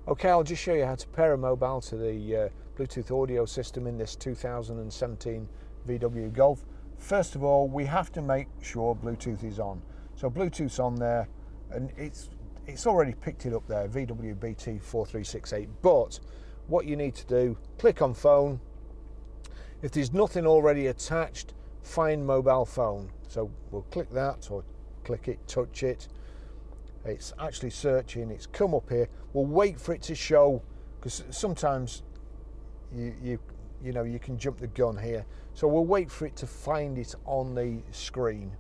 Okay, I'll just show you how to pair a mobile to the Bluetooth audio system in this 2017 VW Golf. First of all, we have to make sure Bluetooth is on. So Bluetooth's on there, and it's already picked it up there, VW BT4368. But what you need to do, click on phone. If there's nothing already attached, find mobile phone. So we'll click that, or click it, touch it. It's actually searching, it's come up here. We'll wait for it to show, because sometimes you know you can jump the gun here. So we'll wait for it to find it on the screen.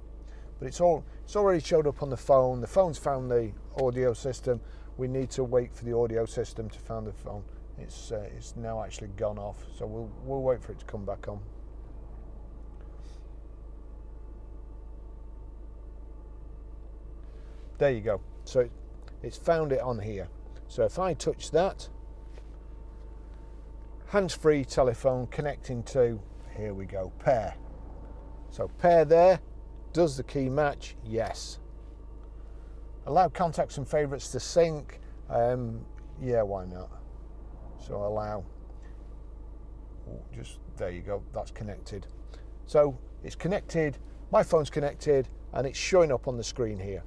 But it's already showed up on the phone. The phone's found the audio system. We need to wait for the audio system to find the phone. It's now actually gone off. So we'll wait for it to come back on. There you go. So it's found it on here. So if I touch that, hands-free telephone connecting to, here we go, pair. So pair there. Does the key match? Yes. Allow contacts and favorites to sync. Yeah, why not? So allow. Just there you go. That's connected. So it's connected. My phone's connected, and it's showing up on the screen here.